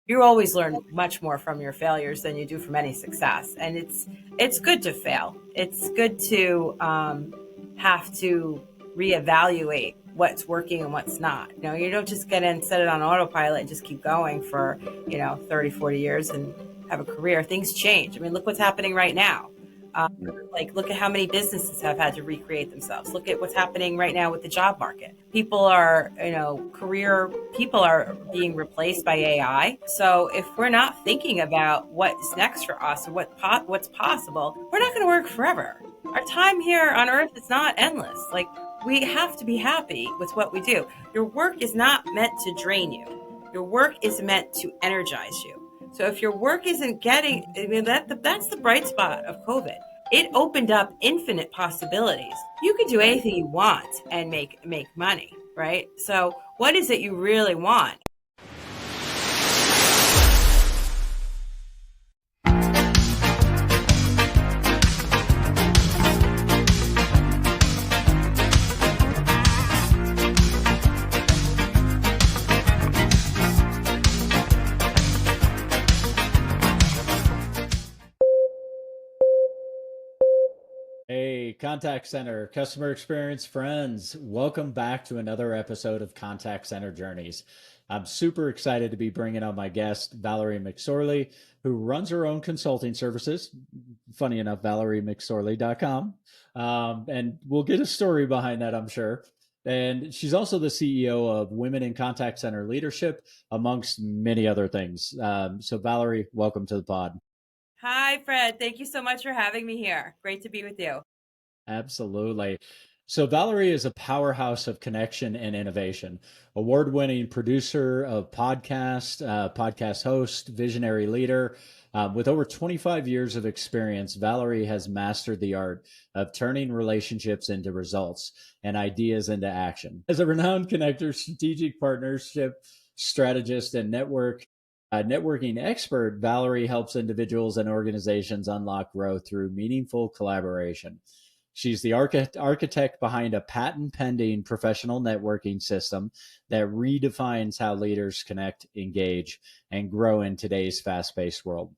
You always learn much more from your failures than you do from any success, and it's good to fail. It's good to have to reevaluate what's working and what's not. You don't just get in, set it on autopilot, and just keep going for 30, 40 years and have a career. Things change. I mean, look what's happening right now. Like, look at how many businesses have had to recreate themselves. Look at what's happening right now with the job market. People are, career people are being replaced by AI. So if we're not thinking about what's next for us or what's possible, we're not going to work forever. Our time here on earth is not endless. Like, we have to be happy with what we do. Your work is not meant to drain you. Your work is meant to energize you. So if your work isn't getting, I mean, that's the bright spot of COVID. It opened up infinite possibilities. You could do anything you want and make money, right? So what is it you really want? Hey, contact center, customer experience friends, welcome back to another episode of Contact Center Journeys. I'm super excited to be bringing on my guest, Valerie McSorley, who runs her own consulting services. Funny enough, ValerieMcSorley.com. And we'll get a story behind that, I'm sure. And she's also the CEO of Women in Contact Center Leadership, amongst many other things. So, Valerie, welcome to the pod. Hi, Fred. Thank you so much for having me here. Great to be with you. Absolutely. So, Valerie is a powerhouse of connection and innovation, award winning producer of podcasts, podcast host, visionary leader. With over 25 years of experience, Valerie has mastered the art of turning relationships into results and ideas into action. As a renowned connector, strategic partnership strategist, and networking expert, Valerie helps individuals and organizations unlock growth through meaningful collaboration. She's the architect behind a patent pending professional networking system that redefines how leaders connect, engage, and grow in today's fast paced world.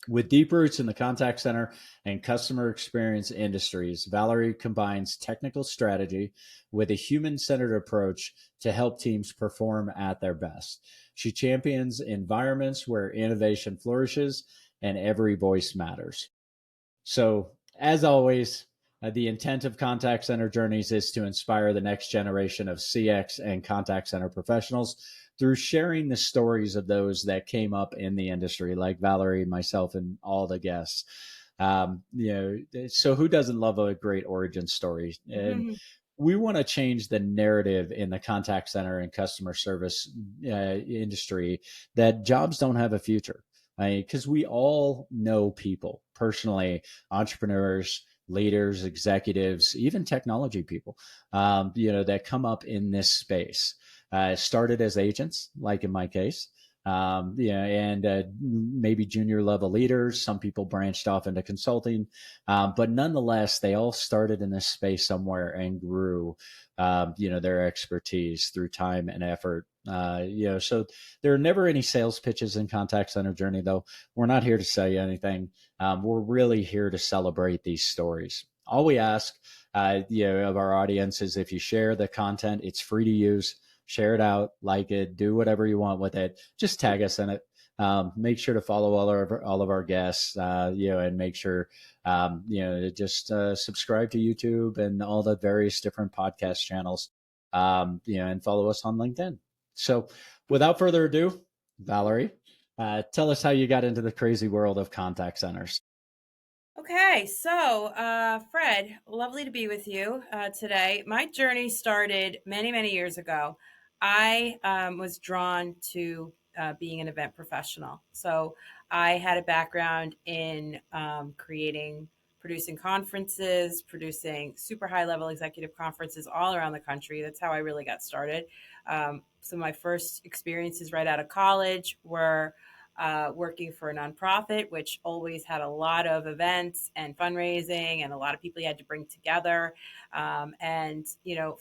With deep roots in the contact center and customer experience industries, Valerie combines technical strategy with a human centered approach to help teams perform at their best. She champions environments where innovation flourishes and every voice matters. So, as always, the intent of Contact Center Journeys is to inspire the next generation of CX and contact center professionals through sharing the stories of those that came up in the industry, like Valerie, myself, and all the guests. So who doesn't love a great origin story? And we want to change the narrative in the contact center and customer service industry that jobs don't have a future, because we all know people personally, entrepreneurs, leaders, executives, even technology people, that come up in this space. Started as agents, like in my case, and maybe junior level leaders. Some people branched off into consulting, but nonetheless, they all started in this space somewhere and grew, their expertise through time and effort. So there are never any sales pitches in contact center journey, though. We're not here to sell you anything. We're really here to celebrate these stories. All we ask, of our audience is if you share the content, it's free to use. Share it out, like it, do whatever you want with it. Just tag us in it. Make sure to follow all of our guests, and make sure, to just subscribe to YouTube and all the various different podcast channels, and follow us on LinkedIn. So, without further ado, Valerie, tell us how you got into the crazy world of contact centers. Okay, so Fred, lovely to be with you today. My journey started many, many years ago. I was drawn to being an event professional. So I had a background in producing conferences, producing super high level executive conferences all around the country. That's how I really got started. So my first experiences right out of college were working for a nonprofit, which always had a lot of events and fundraising and a lot of people you had to bring together. And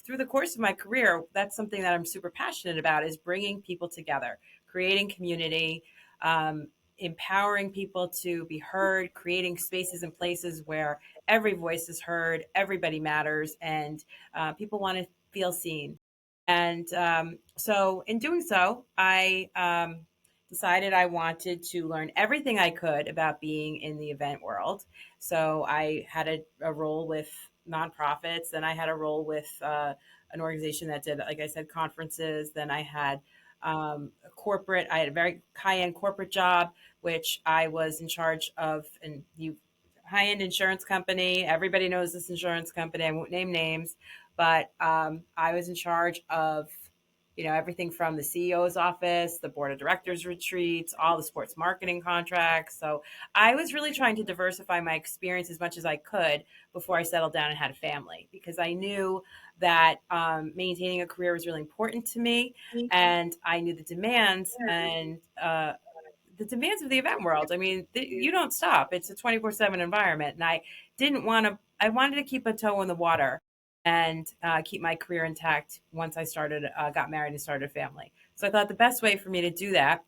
through the course of my career, that's something that I'm super passionate about is bringing people together, creating community. um, empowering people to be heard, creating spaces and places where every voice is heard, everybody matters, and people want to feel seen. And so, in doing so, I decided I wanted to learn everything I could about being in the event world. So, I had a role with nonprofits, then I had a role with an organization that did, like I said, conferences. Then I had a corporate, I had a very high end corporate job, which I was in charge of, and you high end insurance company. Everybody knows this insurance company. I won't name names, but I was in charge of, everything from the CEO's office, the board of directors retreats, all the sports marketing contracts. So I was really trying to diversify my experience as much as I could before I settled down and had a family, because I knew that maintaining a career was really important to me, and I knew the demands of the event world. I mean, you don't stop. It's a 24/7 environment. And I wanted to keep a toe in the water and keep my career intact once got married and started a family. So I thought the best way for me to do that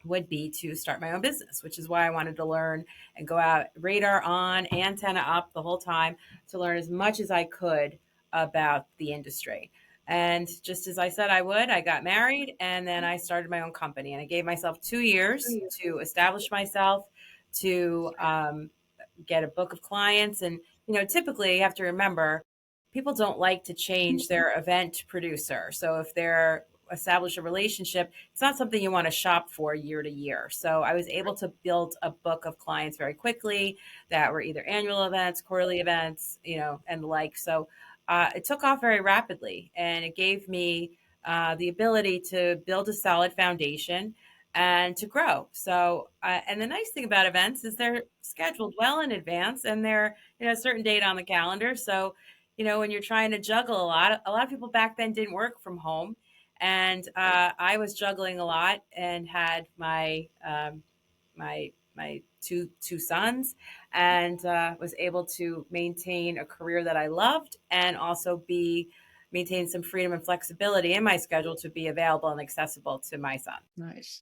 would be to start my own business, which is why I wanted to learn and go out, radar on, antenna up the whole time, to learn as much as I could about the industry. And just as I said I would, I got married and then I started my own company. And I gave myself 2 years to establish myself, to get a book of clients. And, typically you have to remember, people don't like to change their event producer. So if they're establish a relationship, it's not something you want to shop for year to year. So I was able to build a book of clients very quickly that were either annual events, quarterly events, and the like. So it took off very rapidly, and it gave me the ability to build a solid foundation and to grow. So, and the nice thing about events is they're scheduled well in advance, and they're, a certain date on the calendar. So, when you're trying to juggle a lot of people back then didn't work from home, and I was juggling a lot and had my two sons, and was able to maintain a career that I loved, and also be maintain some freedom and flexibility in my schedule to be available and accessible to my son. Nice.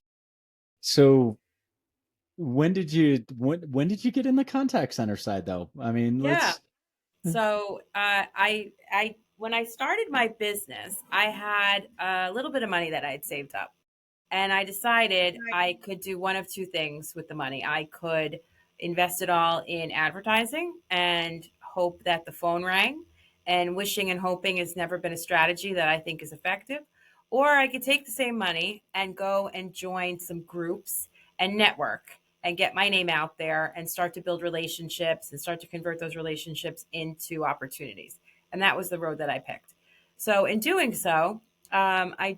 So when did you get in the contact center side though? I mean, Yeah. let's So I when I started my business, I had a little bit of money that I had saved up. And I decided I could do one of two things with the money. I could invest it all in advertising and hope that the phone rang. And wishing and hoping has never been a strategy that I think is effective. Or I could take the same money and go and join some groups and network and get my name out there and start to build relationships and start to convert those relationships into opportunities. And that was the road that I picked. So in doing so, I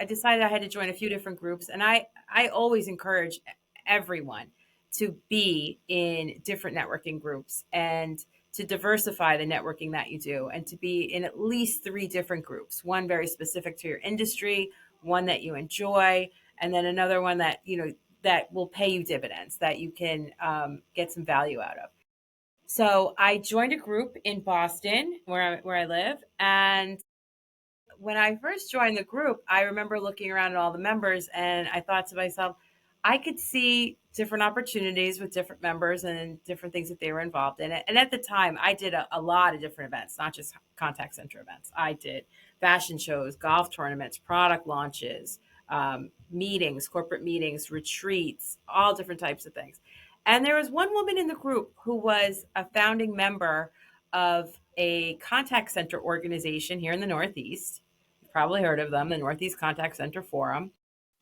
decided I had to join a few different groups, and I always encourage everyone to be in different networking groups and to diversify the networking that you do, and to be in at least three different groups, one very specific to your industry, one that you enjoy, and then another one that, that will pay you dividends, that you can get some value out of. So I joined a group in Boston, where I live, and when I first joined the group, I remember looking around at all the members, and I thought to myself, I could see different opportunities with different members and different things that they were involved in. And at the time, I did a lot of different events, not just contact center events. I did fashion shows, golf tournaments, product launches, meetings, corporate meetings, retreats, all different types of things. And there was one woman in the group who was a founding member of a contact center organization here in the Northeast. You've probably heard of them, the Northeast Contact Center Forum.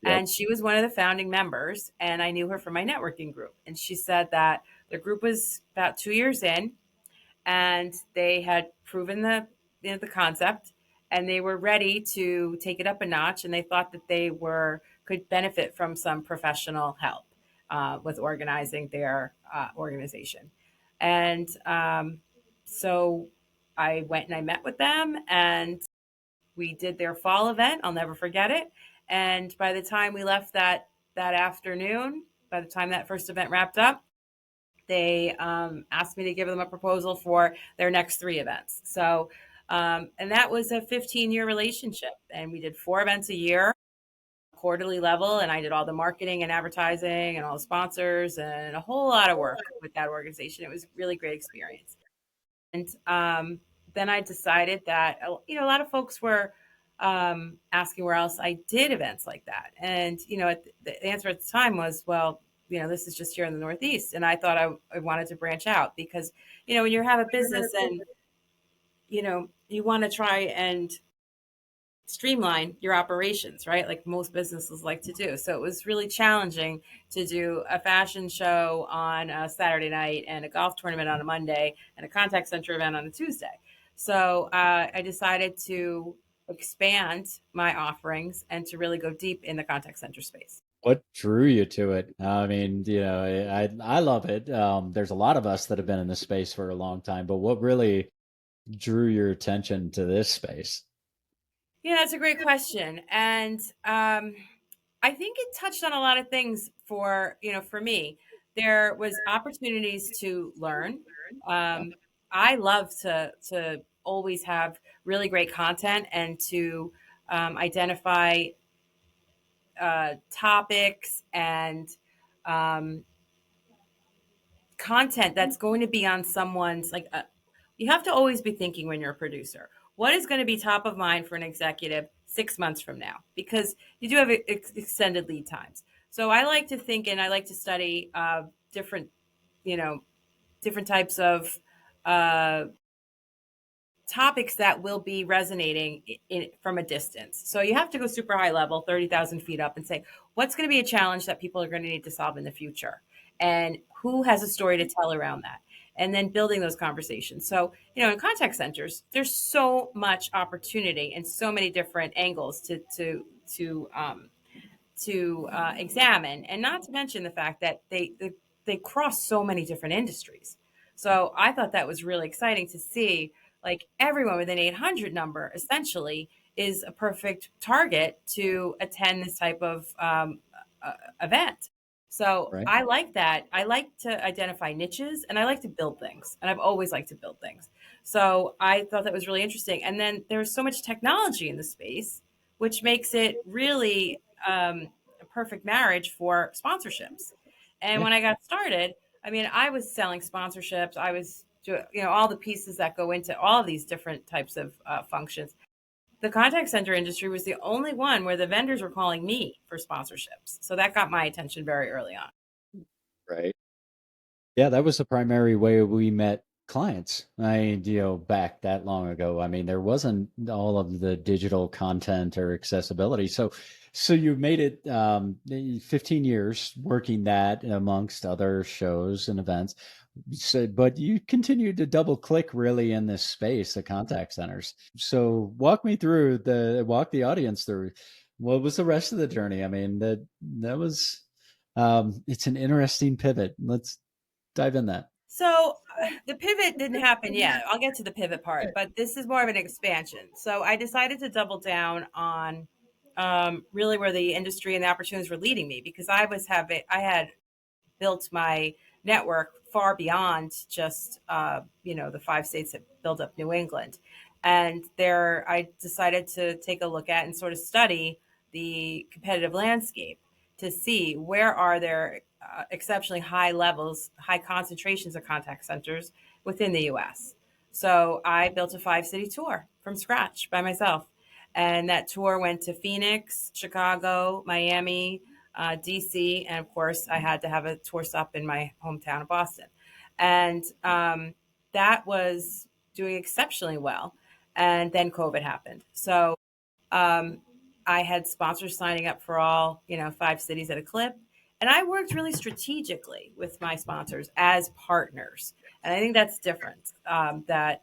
Yep. And she was one of the founding members, and I knew her from my networking group. And she said that the group was about 2 years in, and they had proven the concept, and they were ready to take it up a notch. And they thought that they were could benefit from some professional help with organizing their organization. And so I went and I met with them, and we did their fall event. I'll never forget it. And by the time we left that afternoon, by the time that first event wrapped up, they asked me to give them a proposal for their next three events. So, and that was a 15-year relationship, and we did four events a year, quarterly level, and I did all the marketing and advertising and all the sponsors and a whole lot of work with that organization. It was a really great experience. And then I decided that, a lot of folks were asking where else I did events like that. And, the answer at the time was, well, this is just here in the Northeast. And I thought I wanted to branch out because, when you have a business and, you want to try and streamline your operations, right? Like most businesses like to do. So it was really challenging to do a fashion show on a Saturday night and a golf tournament on a Monday and a contact center event on a Tuesday. So I decided to expand my offerings and to really go deep in the contact center space. What drew you to it? I mean, I love it. There's a lot of us that have been in this space for a long time, but what really drew your attention to this space? Yeah, that's a great question. And I think it touched on a lot of things for me. There was opportunities to learn. Yeah. I love to always have really great content and to identify topics and um, content that's going to be on someone's you have to always be thinking when you're a producer what is going to be top of mind for an executive 6 months from now because you do have extended lead times. So I like to think and I like to study different you know different types of uh, topics that will be resonating from a distance. So you have to go super high level, 30,000 feet up, and say, what's going to be a challenge that people are going to need to solve in the future? And who has a story to tell around that? And then building those conversations. So, in contact centers, there's so much opportunity and so many different angles to examine, and not to mention the fact that they cross so many different industries. So I thought that was really exciting to see. Like everyone with an 800 number essentially is a perfect target to attend this type of event. So Right. I like that. I like to identify niches and I like to build things. And I've always liked to build things. So I thought that was really interesting. And then there's so much technology in the space, which makes it really a perfect marriage for sponsorships. And Yeah. when I got started, I mean, I was selling sponsorships. I was doing, all the pieces that go into all of these different types of functions. The contact center industry was the only one where the vendors were calling me for sponsorships. So that got my attention very early on. Right. Yeah, that was the primary way we met clients. Back that long ago. I mean, there wasn't all of the digital content or accessibility. So you made it 15 years working that amongst other shows and events. So, but you continued to double click really in this space, the contact centers. So walk the audience through what was the rest of the journey. I mean, that was it's an interesting pivot. Let's dive in that. So the pivot didn't happen yet. I'll get to the pivot part, but this is more of an expansion. So I decided to double down on really where the industry and the opportunities were leading me because I had built my network far beyond just the 5 states that built up New England. And there I decided to take a look at and sort of study the competitive landscape to see where are there exceptionally high levels, high concentrations of contact centers within the US. So I built a 5 city tour from scratch by myself. And that tour went to Phoenix, Chicago, Miami, DC, and of course, I had to have a tour stop in my hometown of Boston. And that was doing exceptionally well. And then COVID happened. So um, I had sponsors signing up for all, 5 cities at a clip. And I worked really strategically with my sponsors as partners. And I think that's different. That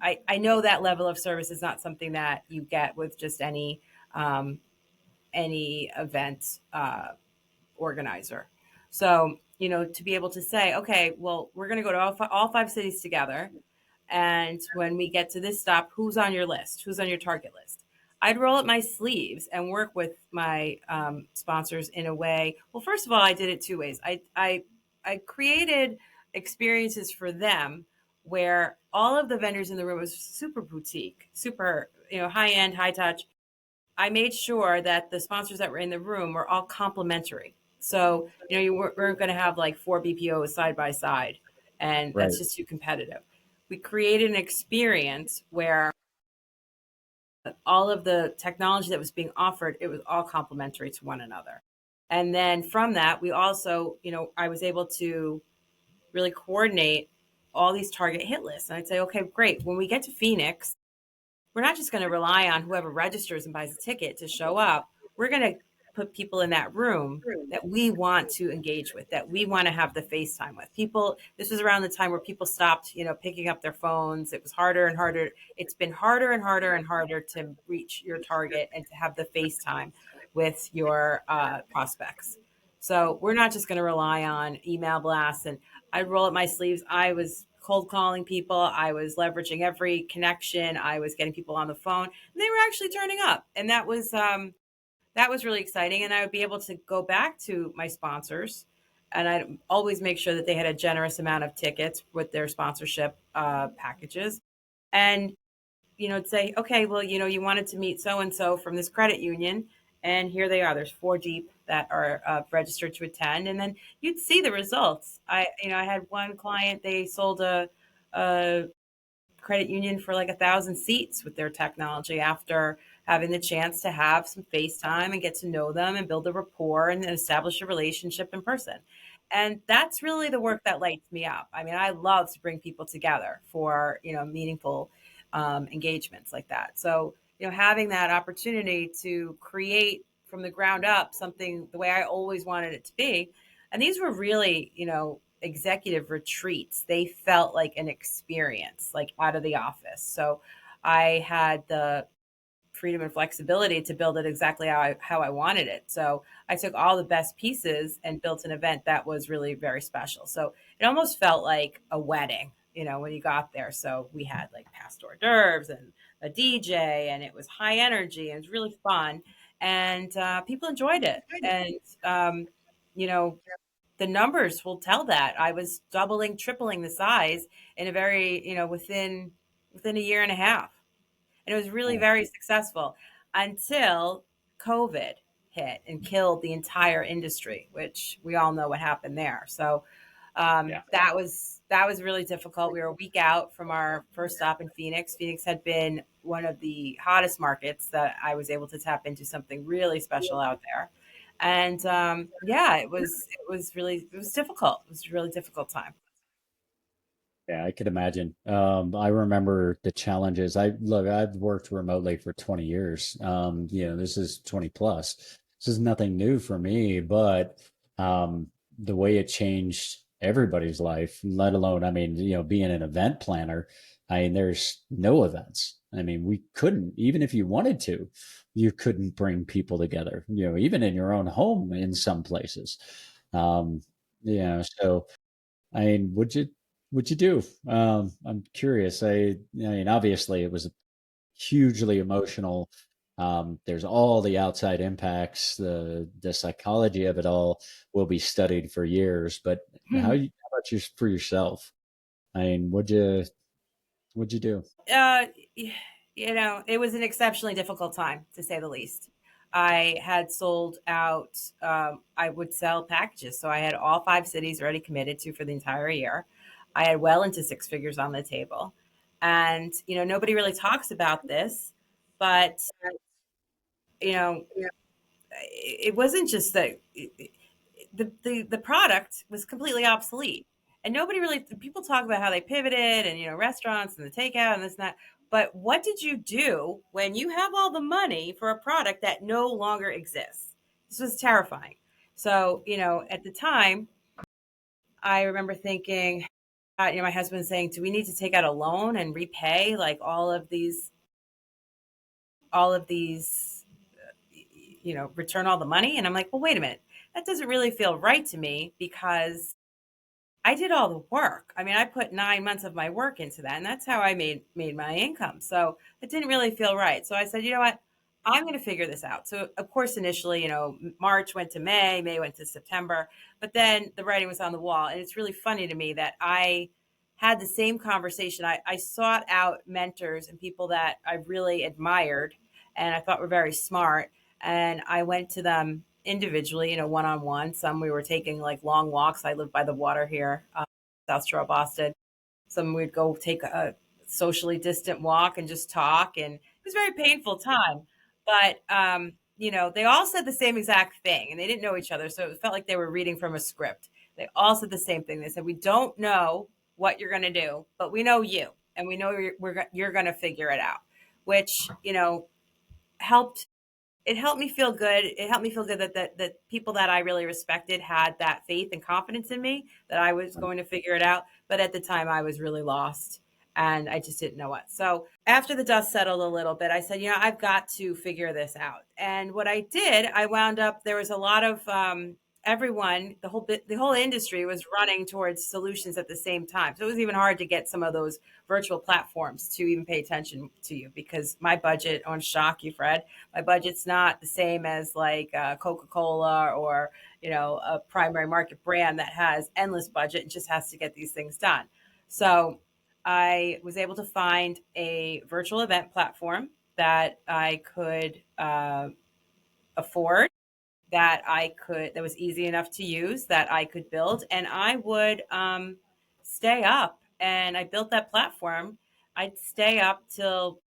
I know that level of service is not something that you get with just any event organizer. So, to be able to say, okay, well, we're going to go to all 5 cities together. And when we get to this stop, who's on your list? Who's on your target list? I'd roll up my sleeves and work with my sponsors in a way. Well, first of all, I did it two ways. I created experiences for them where all of the vendors in the room was super boutique, super high end, high touch, I made sure that the sponsors that were in the room were all complimentary. So, you weren't going to have like four BPOs side by side, and Right. that's just too competitive. We created an experience where all of the technology that was being offered, it was all complementary to one another. And then from that, we also, I was able to really coordinate all these target hit lists. And I'd say, okay, great. When we get to Phoenix, we're not just going to rely on whoever registers and buys a ticket to show up. We're going to put people in that room that we want to engage with, that we want to have the FaceTime with. People, this was around the time where people stopped, picking up their phones. It was harder and harder. It's been harder and harder and harder to reach your target and to have the FaceTime with your prospects. So we're not just going to rely on email blasts. And I roll up my sleeves. I was cold calling people. I was leveraging every connection. I was getting people on the phone. And they were actually turning up, and that was really exciting. And I would be able to go back to my sponsors, and I'd always make sure that they had a generous amount of tickets with their sponsorship packages, and say, okay, well, you wanted to meet so and so from this credit union, and here they are. There's four deep that are registered to attend, and then you'd see the results. I had one client. They sold a credit union for like 1,000 seats with their technology after having the chance to have some FaceTime and get to know them and build a rapport and establish a relationship in person. And that's really the work that lights me up. I mean, I love to bring people together for, meaningful engagements like that. So, having that opportunity to create from the ground up something the way I always wanted it to be. And these were really, executive retreats. They felt like an experience, like out of the office. So I had the freedom and flexibility to build it exactly how I wanted it. So I took all the best pieces and built an event that was really very special. So it almost felt like a wedding, when you got there. So we had like past hors d'oeuvres and a DJ, and it was high energy and it was really fun. And people enjoyed it. And, you know, the numbers will tell that I was doubling, tripling the size in a very, within a year and a half. And it was really Oh, very successful until COVID hit and killed the entire industry, which we all know what happened there. So yeah. that was really difficult. We were a week out from our first stop in Phoenix. Phoenix had been one of the hottest markets that I was able to tap into something really special out there. And yeah, it was difficult. It was a really difficult time. Yeah, I could imagine. I remember the challenges. I've worked remotely for 20 years. This is 20 plus. This is nothing new for me, but the way it changed everybody's life, let alone, I mean, being an event planner, I mean, there's no events. I mean, we couldn't, even if you wanted to, you couldn't bring people together, even in your own home in some places. Um, so I mean, would you do? I'm curious. I mean, obviously, it was hugely emotional. There's all the outside impacts. The psychology of it all will be studied for years. But how about you for yourself? I mean, would you do? uh, it was an exceptionally difficult time to say the least. I had sold out. I would sell packages, so I had all five cities already committed to for the entire year. I had well into six figures on the table, and nobody really talks about this, but you know, it wasn't just that the product was completely obsolete, and nobody really, people talk about how they pivoted and restaurants and the takeout and this and that, but what did you do when you have all the money for a product that no longer exists? This was terrifying. So at the time, I remember thinking, my husband was saying, do we need to take out a loan and repay like all of these return all the money? And I'm like, well, wait a minute, that doesn't really feel right to me, because I did all the work. I mean, I put 9 months of my work into that, and that's how I made my income. So it didn't really feel right. So I said, you know what? I'm going to figure this out. So of course, initially, March went to May, May went to September, but then the writing was on the wall. And it's really funny to me that I had the same conversation. I sought out mentors and people that I really admired, and I thought were very smart. And I went to them individually, one on one. Some we were taking like long walks. I live by the water here, South Shore of Boston. Some we'd go take a socially distant walk and just talk, and it was a very painful time. But they all said the same exact thing, and they didn't know each other, so it felt like they were reading from a script. They all said the same thing. They said, "We don't know what you're going to do, but we know you, and we know you're going to figure it out," which helped it helped me feel good. It helped me feel good that people that I really respected had that faith and confidence in me that I was going to figure it out. But at the time, I was really lost and I just didn't know what. So after the dust settled a little bit, I said, I've got to figure this out. And what I did, I wound up, there was a lot of everyone, the whole industry was running towards solutions at the same time. So it was even hard to get some of those virtual platforms to even pay attention to you because my budget, I want to shock you, Fred, my budget's not the same as like Coca-Cola or, a primary market brand that has endless budget and just has to get these things done. So I was able to find a virtual event platform that I could afford, that was easy enough to use, that I could build, and I would stay up. And I built that platform. I'd stay up till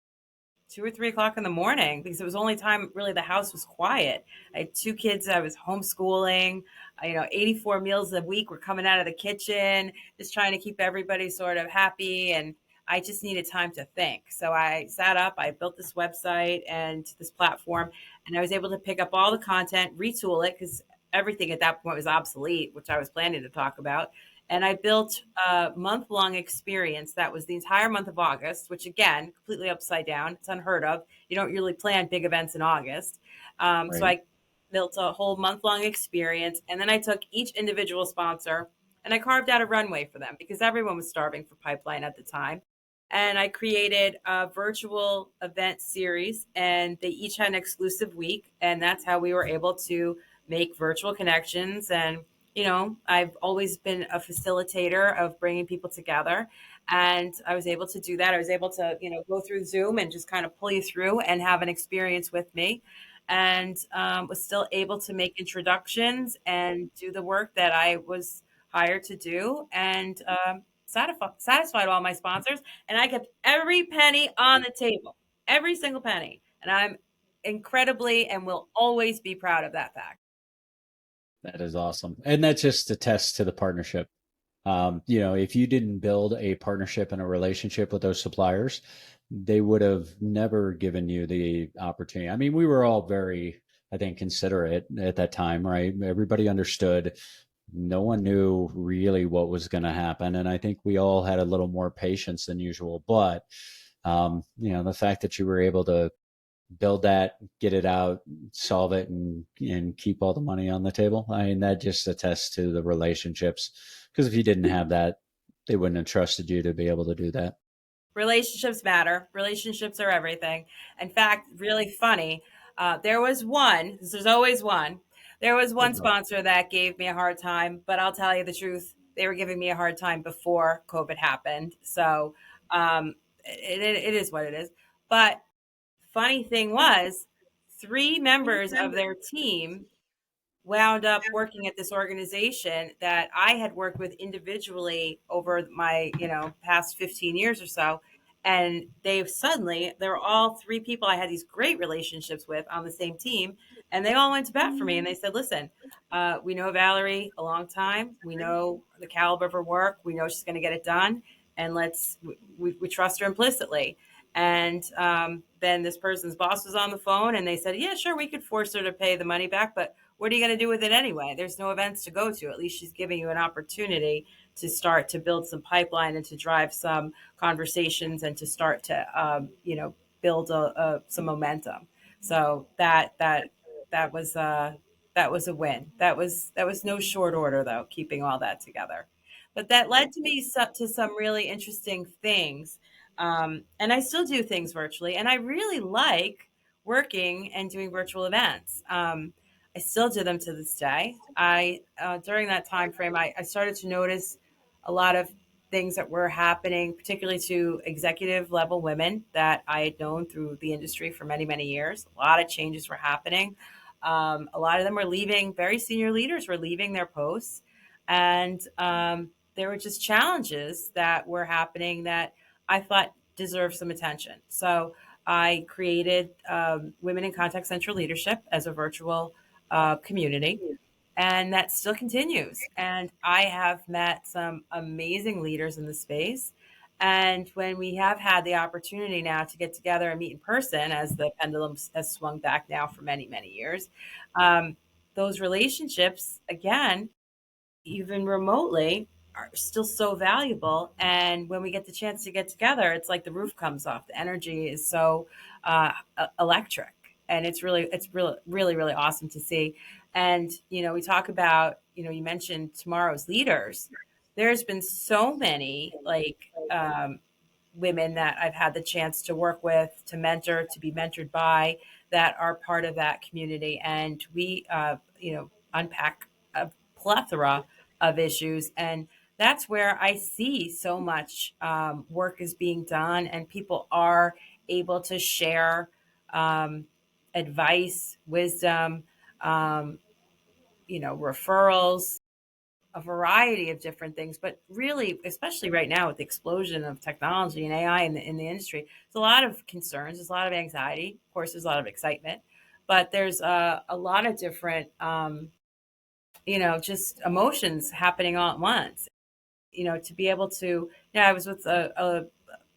2 or 3 o'clock in the morning because it was the only time really the house was quiet. I had two kids I was homeschooling. 84 meals a week were coming out of the kitchen, just trying to keep everybody sort of happy. And I just needed time to think. So I sat up, I built this website and this platform, and I was able to pick up all the content, retool it because everything at that point was obsolete, which I was planning to talk about. And I built a month long experience that was the entire month of August, which again, completely upside down. It's unheard of. You don't really plan big events in August. So Right. I built a whole month long experience. And then I took each individual sponsor and I carved out a runway for them because everyone was starving for pipeline at the time. And I created a virtual event series, and they each had an exclusive week. And that's how we were able to make virtual connections. And I've always been a facilitator of bringing people together. And I was able to do that. I was able to, go through Zoom and just kind of pull you through and have an experience with me. And was still able to make introductions and do the work that I was hired to do. And satisfied all my sponsors. And I kept every penny on the table, every single penny. And I'm incredibly and will always be proud of that fact. That is awesome. And that just attests to the partnership. If you didn't build a partnership and a relationship with those suppliers, they would have never given you the opportunity. I mean, we were all very, I think, considerate at that time, right? Everybody understood. No one knew really what was going to happen. And I think we all had a little more patience than usual. But, the fact that you were able to build that, get it out, solve it, and keep all the money on the table. I mean, that just attests to the relationships. Because if you didn't have that, they wouldn't have trusted you to be able to do that. Relationships matter. Relationships are everything. In fact, really funny. There was one. There's always one. There was one sponsor that gave me a hard time, but I'll tell you the truth. They were giving me a hard time before COVID happened. So it is what it is. But funny thing was, three members of their team wound up working at this organization that I had worked with individually over my, past 15 years or so. And they were all three people I had these great relationships with on the same team. And they all went to bat for me. And they said, listen, we know Valerie a long time. We know the caliber of her work. We know she's going to get it done. And we trust her implicitly. And then this person's boss was on the phone and they said, yeah, sure, we could force her to pay the money back, but what are you going to do with it anyway? There's no events to go to. At least she's giving you an opportunity to start to build some pipeline and to drive some conversations and to start to, build some momentum. So that was a win. That was no short order though, keeping all that together. But that led to me to some really interesting things. And I still do things virtually, and I really like working and doing virtual events. I still do them to this day. I During that time frame, I started to notice a lot of things that were happening, particularly to executive level women that I had known through the industry for many, many years. A lot of changes were happening. A lot of them were leaving, very senior leaders were leaving their posts. And there were just challenges that were happening that I thought deserved some attention. So I created Women in Contact Center Leadership as a virtual community, and that still continues. And I have met some amazing leaders in the space. And when we have had the opportunity now to get together and meet in person, as the pendulum has swung back now for many, many years, um, those relationships, again, even remotely, are still so valuable. And when we get the chance to get together, it's like the roof comes off. The energy is so electric, and it's really, really, really awesome to see. And we talk about, you mentioned tomorrow's leaders. There's been so many women that I've had the chance to work with, to mentor, to be mentored by, that are part of that community. And we, unpack a plethora of issues. And that's where I see so much work is being done, and people are able to share advice, wisdom, um, referrals, a variety of different things. But really, especially right now with the explosion of technology and AI in the industry, there's a lot of concerns, there's a lot of anxiety. Of course, there's a lot of excitement, but there's a lot of different, just emotions happening all at once. To be able to, I was with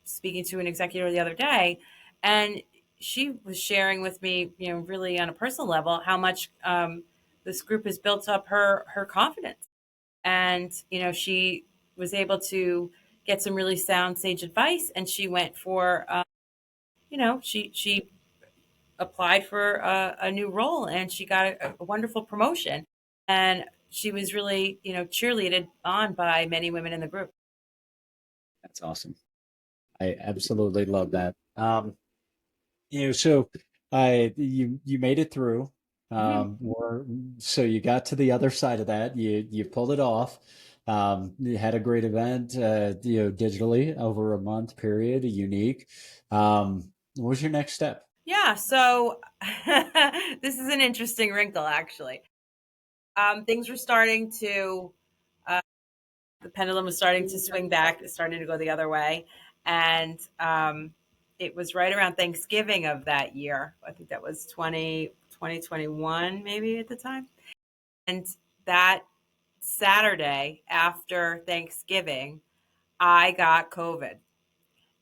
speaking to an executive the other day, and she was sharing with me, really on a personal level, how much this group has built up her confidence. And she was able to get some really sound sage advice, and she went for she applied for a new role, and she got a wonderful promotion. And she was really cheerleaded on by many women in the group. That's awesome. I absolutely love that. So you made it through. Mhm. Or so you got to the other side of that. You pulled it off. You had a great event, digitally over a month period, unique. What was your next step? Yeah, so this is an interesting wrinkle, actually. Things were starting to, uh, the pendulum was starting to swing back, it's starting to go the other way. And it was right around Thanksgiving of that year. I think that was 2021, maybe at the time. And that Saturday after Thanksgiving, I got COVID.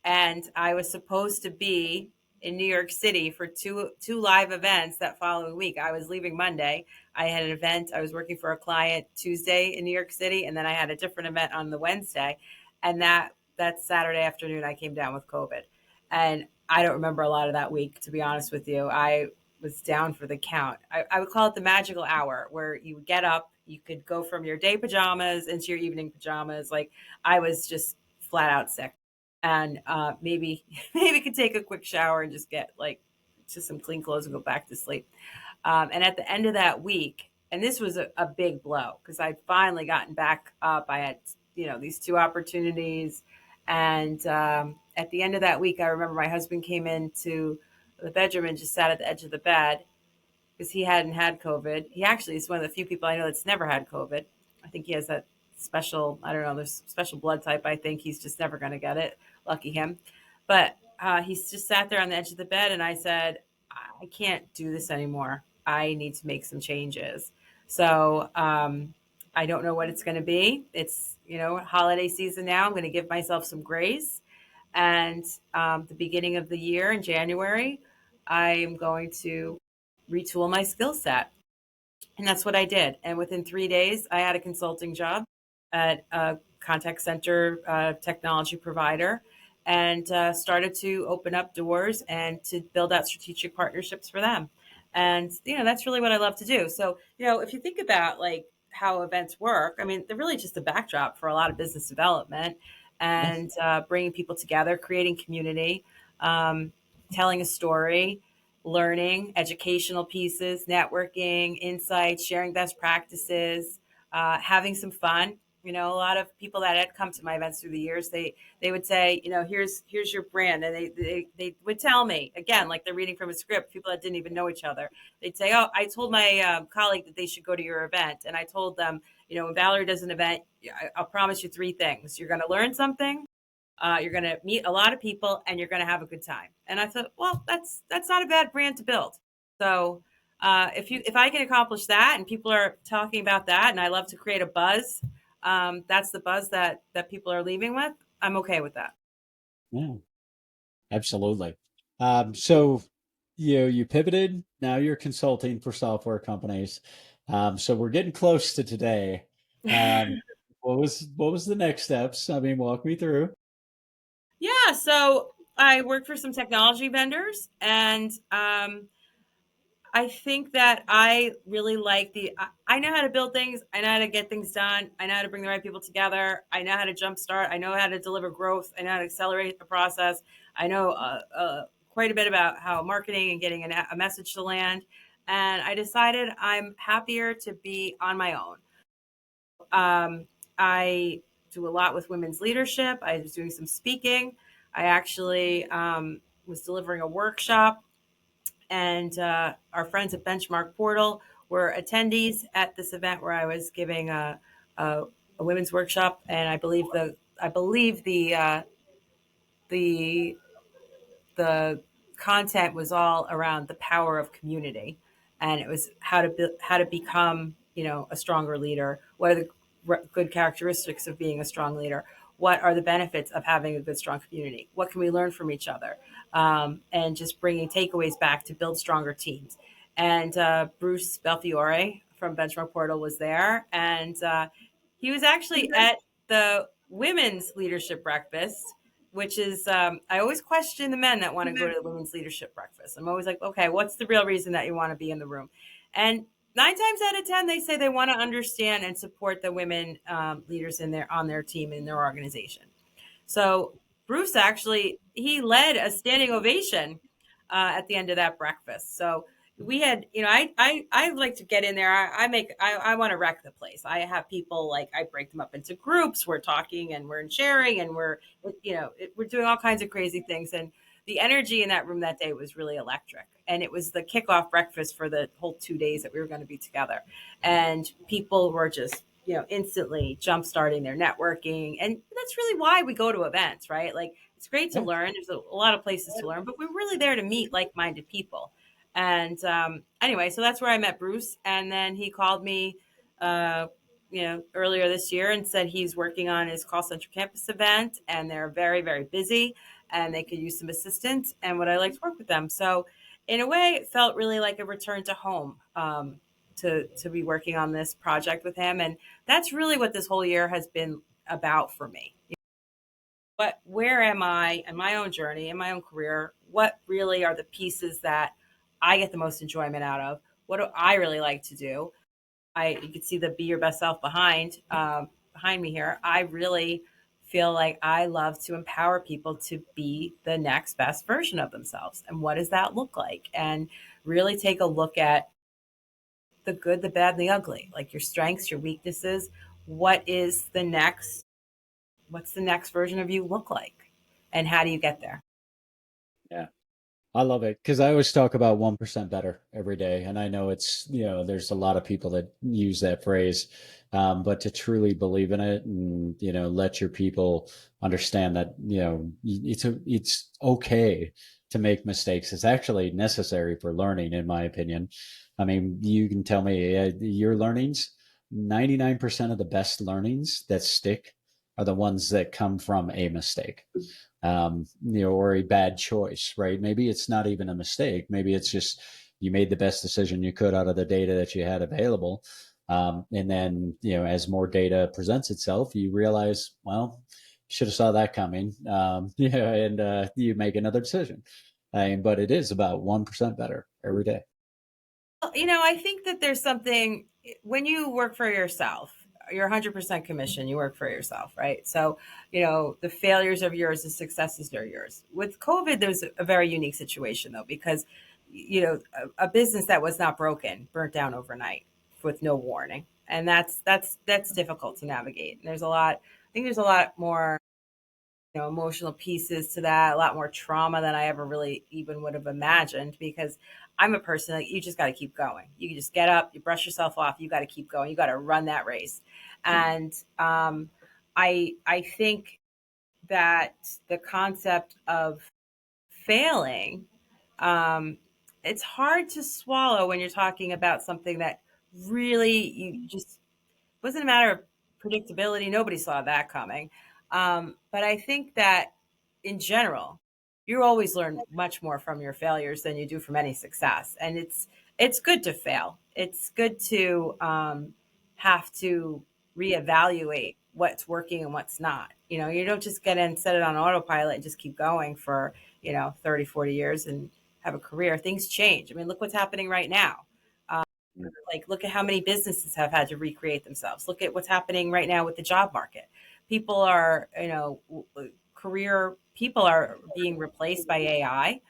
And I was supposed to be in New York City for two live events that following week. I was leaving Monday. I had an event. I was working for a client Tuesday in New York City, and then I had a different event on the Wednesday. And that Saturday afternoon, I came down with COVID, and I don't remember a lot of that week, to be honest with you. I was down for the count. I would call it the magical hour, where you would get up, you could go from your day pajamas into your evening pajamas. Like, I was just flat out sick, and maybe maybe could take a quick shower and just get like just some clean clothes and go back to sleep. And at the end of that week, and this was a big blow because I'd finally gotten back up. I had these two opportunities, and at the end of that week, I remember my husband came into the bedroom and just sat at the edge of the bed because he hadn't had COVID. He actually is one of the few people I know that's never had COVID. I think he has that special, I don't know, there's special blood type. I think he's just never going to get it. Lucky him. But he's just sat there on the edge of the bed, and I said, I can't do this anymore. I need to make some changes. So I don't know what it's going to be. It's, holiday season now. I'm going to give myself some grace. And the beginning of the year in January, I'm going to retool my skill set. And that's what I did. And within 3 days, I had a consulting job at a contact center technology provider, and started to open up doors and to build out strategic partnerships for them. And, that's really what I love to do. So, if you think about like how events work, I mean, they're really just a backdrop for a lot of business development and bringing people together, creating community, um, telling a story, learning, educational pieces, networking, insights, sharing best practices, having some fun. A lot of people that had come to my events through the years, they would say, here's your brand, and they would tell me again, like they're reading from a script. People that didn't even know each other, they'd say, "Oh, I told my colleague that they should go to your event," and I told them, when Valerie does an event, I'll promise you three things: you're going to learn something, you're going to meet a lot of people, and you're going to have a good time. And I thought, well, that's not a bad brand to build. So if I can accomplish that, and people are talking about that, and I love to create a buzz, that's the buzz that people are leaving with. I'm okay with that. Yeah, absolutely. So you pivoted. Now you're consulting for software companies. So we're getting close to today. Um, what was the next steps? I mean, walk me through. Yeah, so I work for some technology vendors, and I think that I really like I know how to build things. I know how to get things done. I know how to bring the right people together. I know how to jumpstart. I know how to deliver growth. I know how to accelerate the process. I know quite a bit about how marketing and getting a message to land. And I decided I'm happier to be on my own. I do a lot with women's leadership. I was doing some speaking. I actually was delivering a workshop, and our friends at Benchmark Portal were attendees at this event where I was giving a women's workshop, and I believe the the content was all around the power of community, and it was how to become a stronger leader. What are the good characteristics of being a strong leader? What are the benefits of having a good strong community? What can we learn from each other? And just bringing takeaways back to build stronger teams. And Bruce Belfiore from Benchmark Portal was there, and he was actually at the women's leadership breakfast, which is I always question the men that want to go to the women's leadership breakfast. I'm always like, okay, what's the real reason that you want to be in the room? And 9 times out of 10, they say they want to understand and support the women leaders on their team, in their organization. So Bruce actually he led a standing ovation at the end of that breakfast. So we had, I like to get in there. I want to wreck the place. I have people, like, I break them up into groups. We're talking and we're sharing, and we're doing all kinds of crazy things. And the energy in that room that day was really electric. And it was the kickoff breakfast for the whole 2 days that we were going to be together. And people were just, instantly jump starting their networking. And that's really why we go to events, right? Like, it's great to Yeah. learn. There's a lot of places to learn, but we're really there to meet like-minded people. And anyway, so that's where I met Bruce. And then he called me, earlier this year, and said he's working on his call center campus event, and they're very, very busy, and they could use some assistance, and would I like to work with them? So, in a way, it felt really like a return to home, to be working on this project with him, and that's really what this whole year has been about for me. Where am I in my own journey, in my own career? What really are the pieces that I get the most enjoyment out of? What do I really like to do? You can see the "Be Your Best Self" behind me here. I really feel like I love to empower people to be the next best version of themselves. And what does that look like? And really take a look at the good, the bad, and the ugly, like your strengths, your weaknesses. What's the next version of you look like? And how do you get there? Yeah. I love it because I always talk about 1% better every day. And I know there's a lot of people that use that phrase. But to truly believe in it and, let your people understand that, it's okay to make mistakes. It's actually necessary for learning, in my opinion. I mean, you can tell me your learnings, 99% of the best learnings that stick are the ones that come from a mistake, or a bad choice, right? Maybe it's not even a mistake. Maybe it's just you made the best decision you could out of the data that you had available. And then, as more data presents itself, you realize, well, should have saw that coming. Yeah, and you make another decision. But it is about 1% better every day. I think that there's something when you work for yourself, you're 100% commission, you work for yourself, right? So, the failures are yours, the successes are yours. With COVID, there's a very unique situation, though, because, a business that was not broken burnt down overnight with no warning. and that's difficult to navigate. And there's a lot. I think there's a lot more, emotional pieces to that, a lot more trauma than I ever really even would have imagined, because I'm a person like, you just got to keep going. You just get up, you brush yourself off, you got to keep going. You got to run that race. And I think that the concept of failing, um, it's hard to swallow when you're talking about something that really you just wasn't a matter of predictability. Nobody saw that coming. But I think that in general, you always learn much more from your failures than you do from any success. And it's good to fail. It's good to have to reevaluate what's working and what's not. You don't just get in, set it on autopilot and just keep going for, 30, 40 years and have a career. Things change. I mean, look what's happening right now. Like, look at how many businesses have had to recreate themselves. Look at what's happening right now with the job market. People are, career people are being replaced by AI.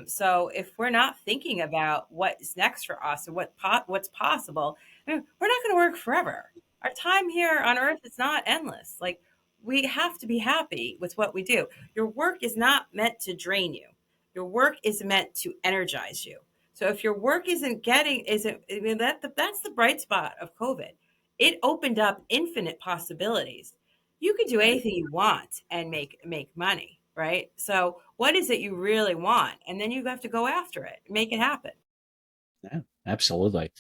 So if we're not thinking about what's next for us and what's possible, I mean, we're not going to work forever. Our time here on Earth is not endless. Like, we have to be happy with what we do. Your work is not meant to drain you. Your work is meant to energize you. So if your work isn't, I mean, that's the bright spot of COVID. It opened up infinite possibilities. You could do anything you want and make money, right? So what is it you really want? And then you have to go after it, make it happen. Yeah, absolutely.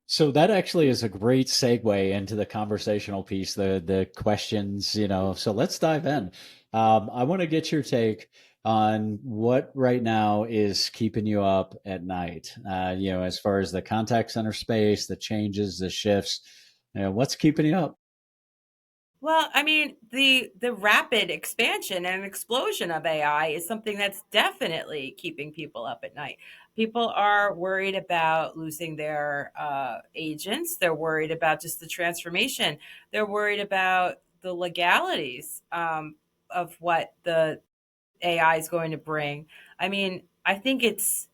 So that actually is a great segue into the conversational piece, the questions, So let's dive in. I want to get your take on what right now is keeping you up at night. As far as the contact center space, the changes, the shifts, what's keeping you up? Well, I mean, the rapid expansion and explosion of AI is something that's definitely keeping people up at night. People are worried about losing their agents. They're worried about just the transformation. They're worried about the legalities of what the AI is going to bring. I mean, I think it's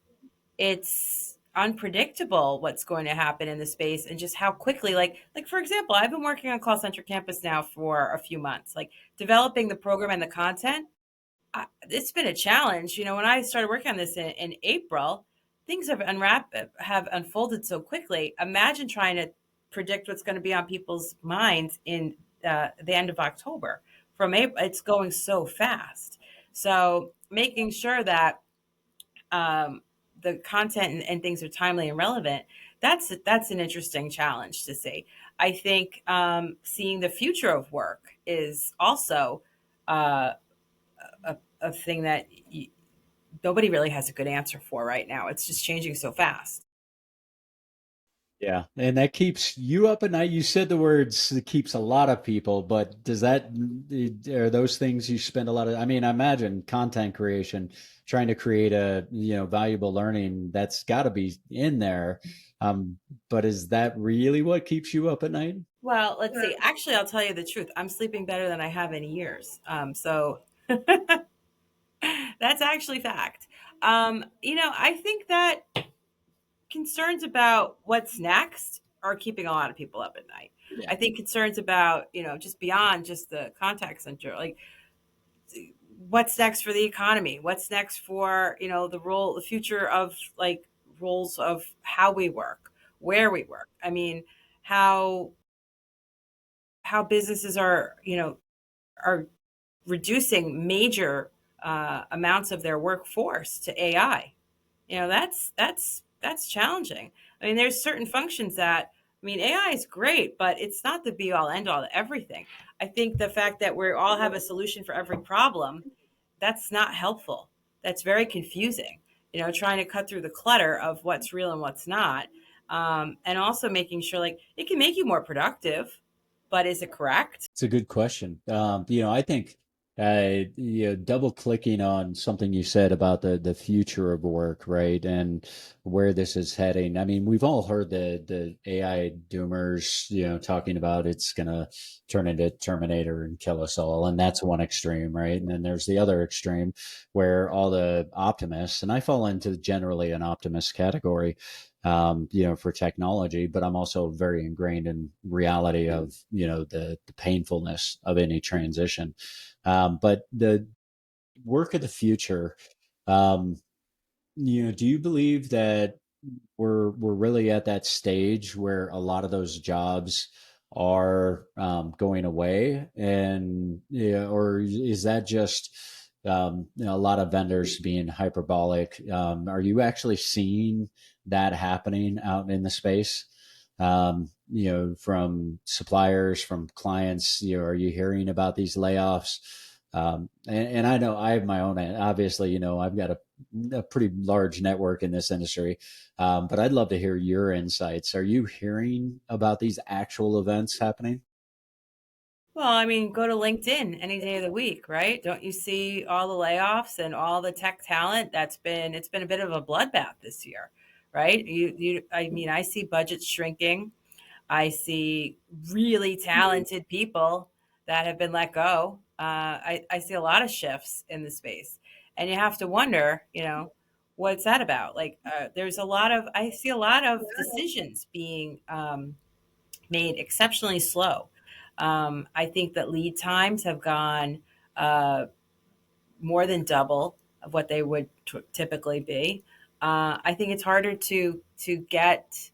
unpredictable what's going to happen in the space, and just how quickly, like for example, I've been working on call center campus now for a few months, like developing the program and the content. It's been a challenge. When I started working on this in April, things have unfolded so quickly. Imagine trying to predict what's going to be on people's minds in the end of October. From April, it's going so fast. So making sure that the content and things are timely and relevant, that's an interesting challenge to see. I think seeing the future of work is also uh, a thing that nobody really has a good answer for right now. It's just changing so fast. Yeah, and that keeps you up at night. You said the words it keeps a lot of people, but does that are those things you spend a lot of? I mean, I imagine content creation, trying to create a valuable learning, that's got to be in there. But is that really what keeps you up at night? Well, let's see. Actually, I'll tell you the truth. I'm sleeping better than I have in years. So that's actually fact. I think that concerns about what's next are keeping a lot of people up at night. Yeah, I think concerns about, just beyond just the contact center, like what's next for the economy, what's next for, the future of like roles of how we work, where we work. I mean, how how businesses are reducing major amounts of their workforce to AI. That's challenging. I mean, there's certain functions that, I mean, AI is great, but it's not the be all end all to everything. I think the fact that we all have a solution for every problem, that's not helpful. That's very confusing. Trying to cut through the clutter of what's real and what's not, and also making sure, like, it can make you more productive, but is it correct? it's a good question. I think double clicking on something you said about the future of work, right, and where this is heading. I mean, we've all heard the AI doomers, talking about it's gonna turn into Terminator and kill us all, and that's one extreme, right? And then there's the other extreme where all the optimists, and I fall into generally an optimist category, for technology, but I'm also very ingrained in reality of, the painfulness of any transition. But the work of the future, um, do you believe that we're really at that stage where a lot of those jobs are going away, and or is that just a lot of vendors being hyperbolic? Are you actually seeing that happening out in the space? From suppliers, from clients, are you hearing about these layoffs? And I know I have my own, obviously, I've got a pretty large network in this industry. But I'd love to hear your insights. Are you hearing about these actual events happening? Well, I mean, go to LinkedIn any day of the week, right? Don't you see all the layoffs and all the tech talent? It's been a bit of a bloodbath this year, right? I mean, I see budgets shrinking. I see really talented people that have been let go. I see a lot of shifts in the space, and you have to wonder, what's that about? Like, I see a lot of decisions being made exceptionally slow. I think that lead times have gone uh, more than double of what they would typically be. I think it's harder to get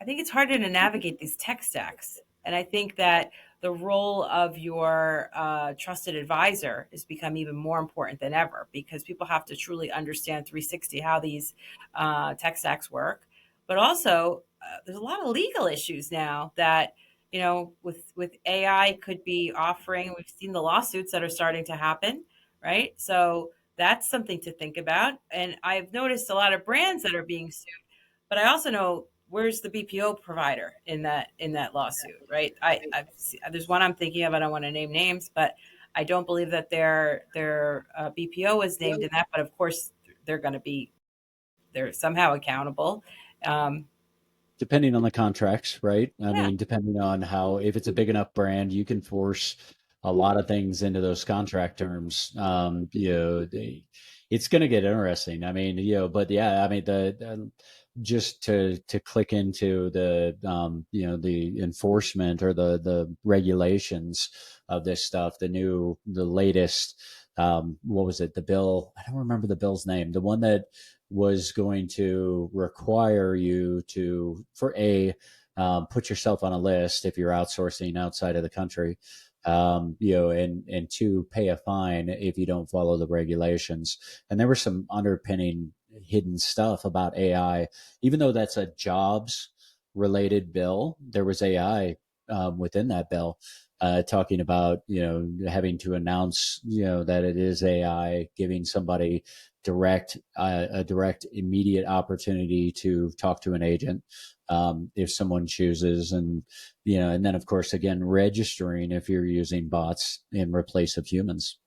I think it's harder to navigate these tech stacks. And I think that the role of your trusted advisor has become even more important than ever because people have to truly understand 360 how these tech stacks work. But also, there's a lot of legal issues now that with AI could be offering. We've seen the lawsuits that are starting to happen, right? So that's something to think about. And I've noticed a lot of brands that are being sued, but I also know where's the BPO provider in that lawsuit, right? There's one I'm thinking of. I don't want to name names, but I don't believe that their BPO is named in that. But of course, they're going to be they're somehow accountable. Um, Depending on the contracts, right? I yeah. mean, depending on how, if it's a big enough brand, you can force a lot of things into those contract terms. It's going to get interesting. I mean, but yeah, I mean, just to click into the enforcement or the regulations of this stuff, the latest, what was it? The bill, I don't remember the bill's name. The one that was going to require you to, put yourself on a list if you're outsourcing outside of the country, and two, pay a fine if you don't follow the regulations. And there was some underpinning hidden stuff about AI, even though that's a jobs related bill. There was AI within that bill. Talking about having to announce that it is AI, giving somebody a direct immediate opportunity to talk to an agent if someone chooses, and then of course again registering if you're using bots in replace of humans.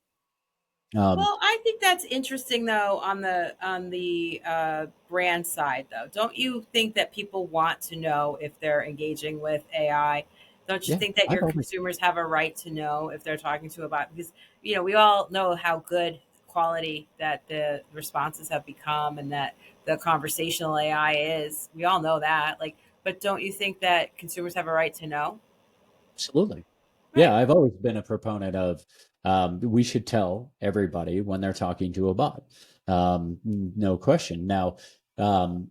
um, Well, I think that's interesting though on the brand side though. Don't you think that people want to know if they're engaging with AI? Don't you yeah, think that I've your always consumers have a right to know if they're talking to about because we all know how good quality that the responses have become and that the conversational AI is. We all know that. Like, but don't you think that consumers have a right to know? Absolutely. Yeah, Right. I've always been a proponent of we should tell everybody when they're talking to a bot. No question. Now, um,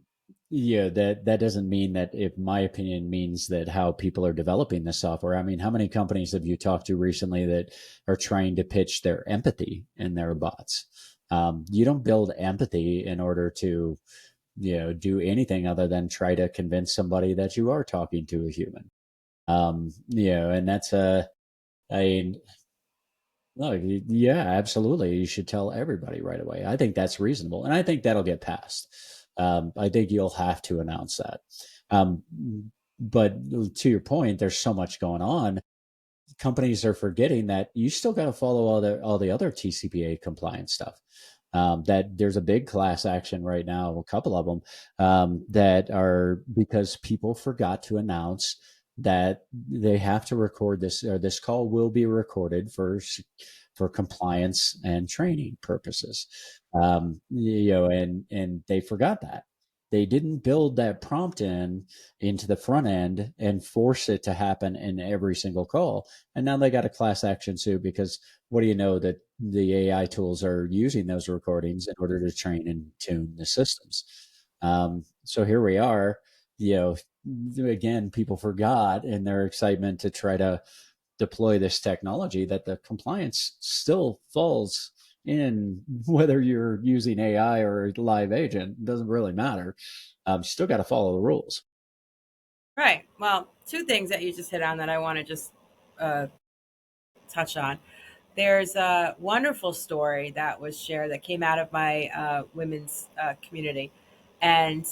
that doesn't mean that, if my opinion means that how people are developing the software. I mean, how many companies have you talked to recently that are trying to pitch their empathy in their bots? You don't build empathy in order to, do anything other than try to convince somebody that you are talking to a human. And that's I mean, no, yeah, absolutely. You should tell everybody right away. I think that's reasonable, and I think that'll get passed. I think you'll have to announce that. Um, but to your point, there's so much going on. Companies are forgetting that you still got to follow all the other TCPA compliance stuff. That there's a big class action right now, a couple of them, that are because people forgot to announce that they have to record this, or this call will be recorded for compliance and training purposes. And they forgot that. they didn't build that prompt into the front end and force it to happen in every single call. And now they got a class action suit because what do you know that the AI tools are using those recordings in order to train and tune the systems. So here we are, you know, again, people forgot in their excitement to try to deploy this technology that the compliance still falls in whether you're using AI or a live agent. It doesn't really matter. Still got to follow the rules. Right. Well, two things that you just hit on that I want to just uh, touch on. There's a wonderful story that was shared that came out of my women's community. And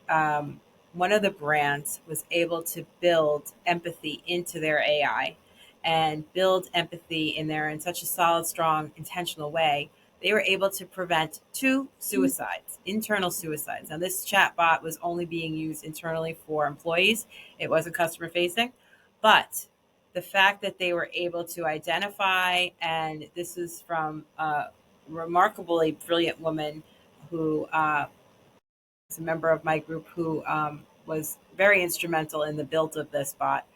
um, one of the brands was able to build empathy into their AI and build empathy in there in such a solid, strong, intentional way. They were able to prevent two suicides, internal suicides. Now, this chatbot was only being used internally for employees, it wasn't customer facing. But the fact that they were able to identify, and this is from a remarkably brilliant woman who is a member of my group who was very instrumental in the build of this bot.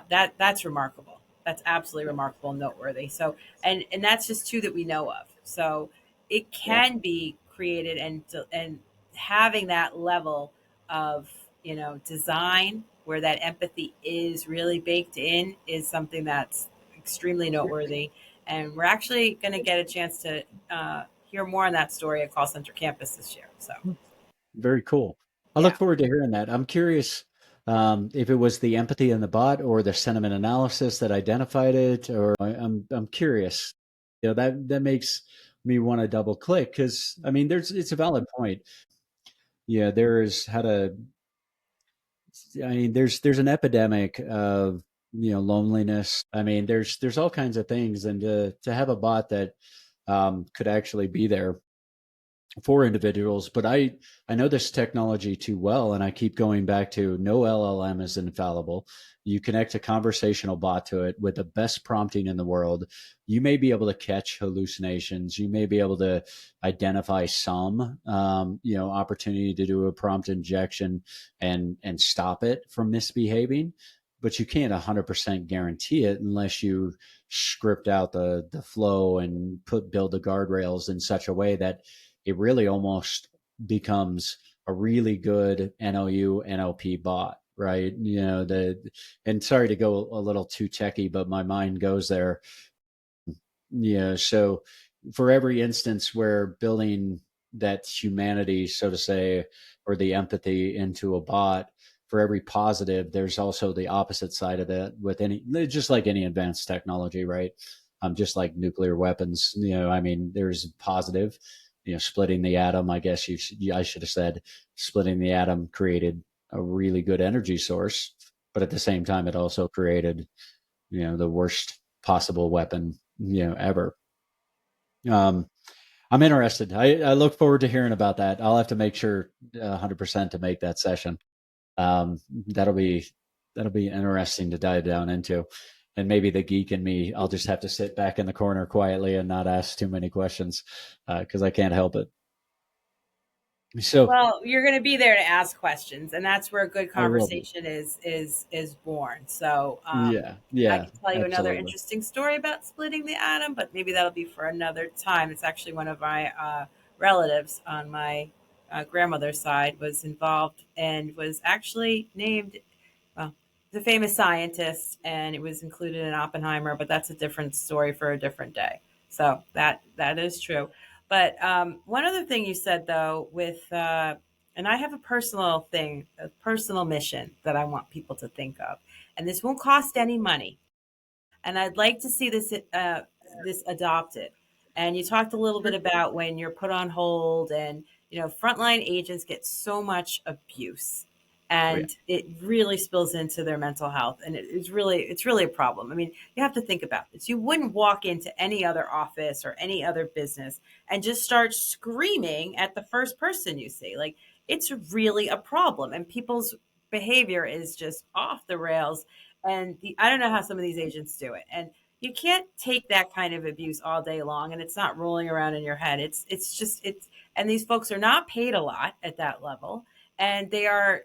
That's remarkable. That's absolutely remarkable and noteworthy. So, and that's just two that we know of. So, it Yeah. can be created, and having that level of design where that empathy is really baked in is something that's extremely noteworthy. And we're actually going to get a chance to hear more on that story at Call Center Campus this year. So, Very cool. I look yeah. forward to hearing that. I'm curious if it was the empathy in the bot or the sentiment analysis that identified it, or I'm curious. You know, that makes me want to double click because I mean, it's a valid point. Yeah, there is how to. I mean, there's an epidemic of loneliness. I mean, there's all kinds of things, and to have a bot that could actually be there for individuals. But I know this technology too well, and I keep going back to no LLM is infallible. You connect a conversational bot to it with the best prompting in the world. You may be able to catch hallucinations. You may be able to identify some opportunity to do a prompt injection and stop it from misbehaving. But you can't 100% guarantee it unless you script out the flow and build the guardrails in such a way that it really almost becomes a really good NLU NLP bot, right? And sorry to go a little too techy, but my mind goes there. Yeah. So for every instance where building that humanity, so to say, or the empathy into a bot, for every positive, there's also the opposite side of that with just like any advanced technology, right? Just like nuclear weapons, I mean, there's positive, splitting the atom. I guess I should have said splitting the atom created a really good energy source, but at the same time, it also created, the worst possible weapon, ever. Um, I'm interested. I look forward to hearing about that. I'll have to make sure 100% to make that session. Um, that'll be that'll be interesting to dive down into. And maybe the geek in me, I'll just have to sit back in the corner quietly and not ask too many questions because I can't help it. So Well, you're going to be there to ask questions, and that's where a good I will be. conversation is born. So, Yeah, I yeah, can tell you another absolutely. interesting story about splitting the atom, but maybe that'll be for another time. It's actually one of my relatives on my grandmother's side was involved and was actually named. Well, he's a famous scientist, and it was included in Oppenheimer, but that's a different story for a different day. So that is true. But one other thing you said though, with and I have a personal thing, a personal mission that I want people to think of, and this won't cost any money, and I'd like to see this adopted. And you talked a little bit about when you're put on hold, and frontline agents get so much abuse, Oh yeah, and it really spills into their mental health, and it's really a problem. I mean, you have to think about this. You wouldn't walk into any other office or any other business and just start screaming at the first person you see. Like, it's really a problem, and people's behavior is just off the rails, and I don't know how some of these agents do it. And you can't take that kind of abuse all day long, and it's not rolling around in your head. It's just it's And these folks are not paid a lot at that level. And they are,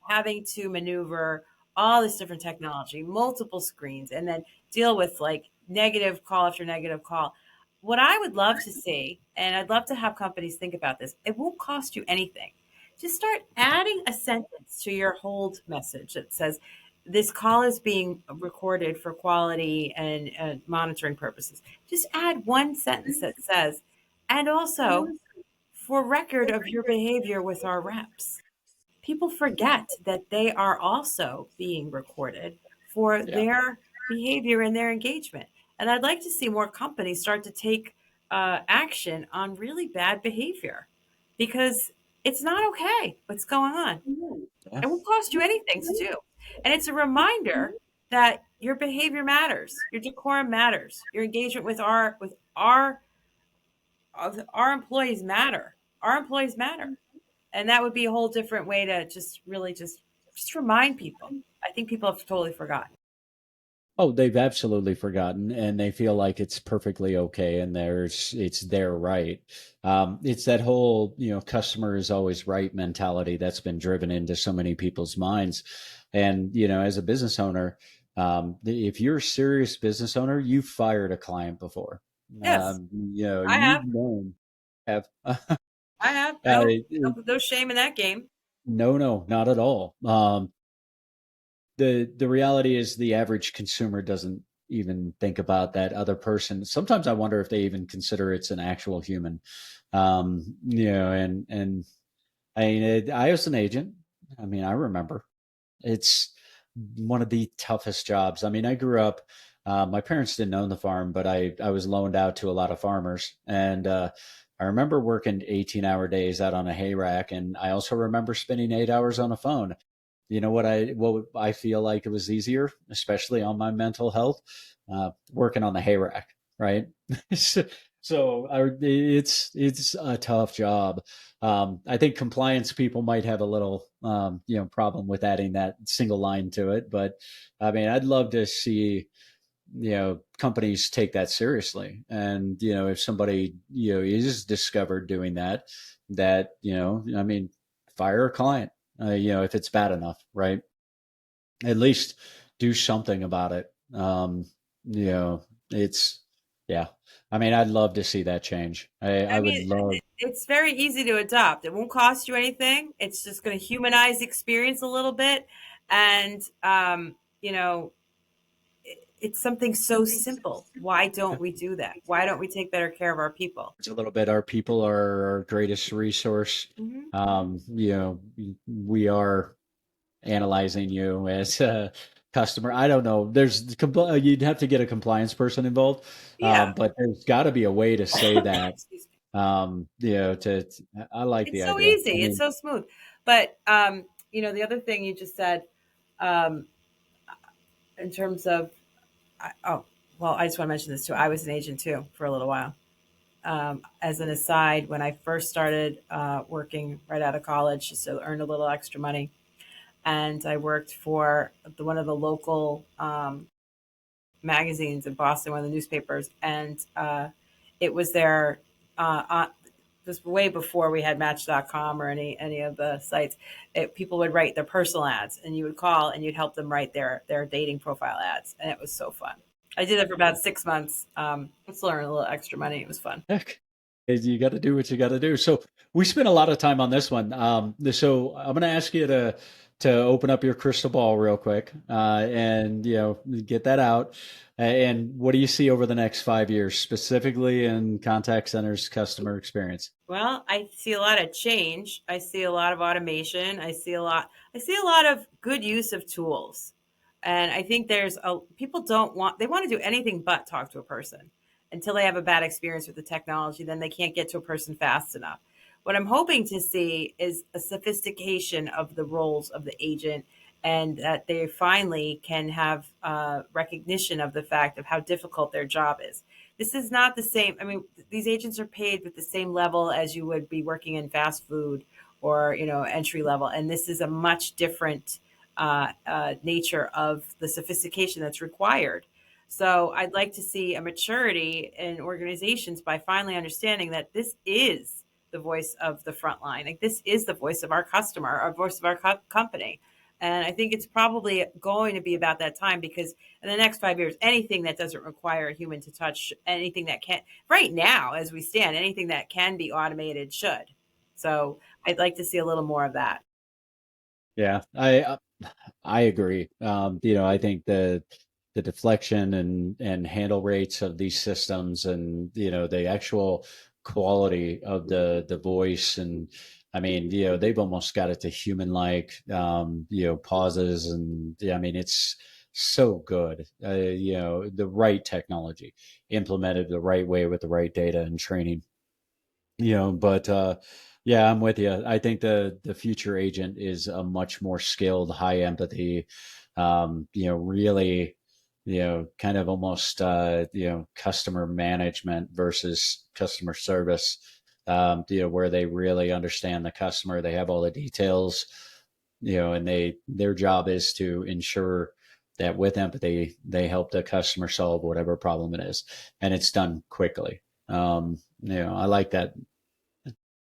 having to maneuver all this different technology, multiple screens, and then deal with like negative call after negative call. What I would love to see, and I'd love to have companies think about this, it won't cost you anything. Just start adding a sentence to your hold message that says, this call is being recorded for quality and monitoring purposes. Just add one sentence that says, and also for record of your behavior with our reps. People forget that they are also being recorded for Yeah. their behavior and their engagement. And I'd like to see more companies start to take action on really bad behavior because it's not okay what's going on. Yeah. It won't cost you anything to do. And it's a reminder that your behavior matters, your decorum matters, your engagement with our employees matter. Our employees matter. And that would be a whole different way to just really just remind people. I think people have totally forgotten. Oh, they've absolutely forgotten, and they feel like it's perfectly okay, and it's their right. It's that whole, customer is always right mentality that's been driven into so many people's minds. And, as a business owner, if you're a serious business owner, you've fired a client before. Yes, I You've have. known have I have. No, uh, no shame in that game. no, not at all. The reality is the average consumer doesn't even think about that other person. Sometimes I wonder if they even consider it's an actual human. And I mean, I was an agent. I mean, I remember it's one of the toughest jobs. I mean, I grew up. My parents didn't own the farm, but I was loaned out to a lot of farmers, and I remember working 18-hour days out on a hay rack, and I also remember spending 8 hours on a phone. You know what I feel like it was easier, especially on my mental health, working on the hay rack, right? so it's a tough job. I think compliance people might have a little problem with adding that single line to it, but I mean, I'd love to see companies take that seriously, and if somebody is discovered doing that I mean, fire a client, if it's bad enough, right? At least do something about it. You know, it's yeah. I mean, I'd love to see that change. I I would mean, love. it's very easy to adopt. It won't cost you anything. It's just going to humanize the experience a little bit, and you know, it's something so simple. Why don't we do that? Why don't we take better care of our people? It's a little bit. Our people are our greatest resource. Hmm. We are analyzing you as a customer. I don't know. You'd have to get a compliance person involved, Yeah. but there's got to be a way to say that. Excuse me. I like the It's so idea. I easy. It's mean, so smooth. But the other thing you just said, um, in terms of, oh, well, I just want to mention this too. I was an agent too for a little while. As an aside, when I first started working right out of college, just to earn a little extra money, and I worked for one of the local magazines in Boston, one of the newspapers, and it was their this way before we had Match.com or any of the sites. People would write their personal ads, and you would call and you'd help them write their dating profile ads, and it was so fun. I did it for about 6 months. Let's learn a little extra money. It was fun. heck, you got to do what you got to do. So we spent a lot of time on this one. So I'm going to ask you to open up your crystal ball real quick, and get that out. And what do you see over the next 5 years, specifically in contact centers customer experience? Well, I see a lot of change. I see a lot of automation. I see a lot of good use of tools. And I think people they want to do anything but talk to a person until they have a bad experience with the technology, then they can't get to a person fast enough. What I'm hoping to see is a sophistication of the roles of the agent, and that they finally can have recognition of the fact of how difficult their job is. This is not the same. I mean, these agents are paid with the same level as you would be working in fast food or entry level, and this is a much different nature of the sophistication that's required. So I'd like to see a maturity in organizations by finally understanding that this is the voice of the front line. Like this is the voice of our customer, our voice of our company. And I think it's probably going to be about that time because in the next 5 years, anything that doesn't require a human to touch, anything that can't, right now, as we stand, anything that can be automated should. So I'd like to see a little more of that. Yeah, I agree. I think the deflection and handle rates of these systems, and the actual quality of the voice, and I mean, they've almost got it to human like, pauses, and yeah, I mean, it's so good. The right technology implemented the right way with the right data and training. But yeah, I'm with you. I think the future agent is a much more skilled, high empathy, really, kind of almost customer management versus customer service, where they really understand the customer, they have all the details, and their job is to ensure that with empathy they help the customer solve whatever problem it is, and it's done quickly. I like that.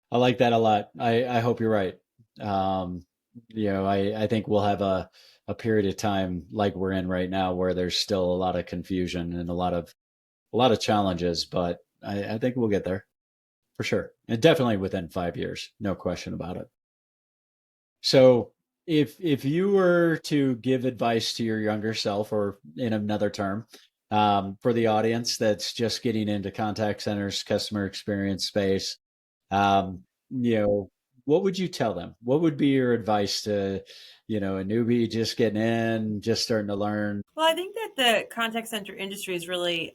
I like that a lot. I hope you're right. Um, I think we'll have a period of time like we're in right now where there's still a lot of confusion and a lot of challenges, but I think we'll get there for sure. And definitely within 5 years, no question about it. So if you were to give advice to your younger self, or in another term, for the audience that's just getting into contact centers, customer experience space, um, you know, what would you tell them? What would be your advice to, a newbie just getting in, just starting to learn? Well, I think that the contact center industry is really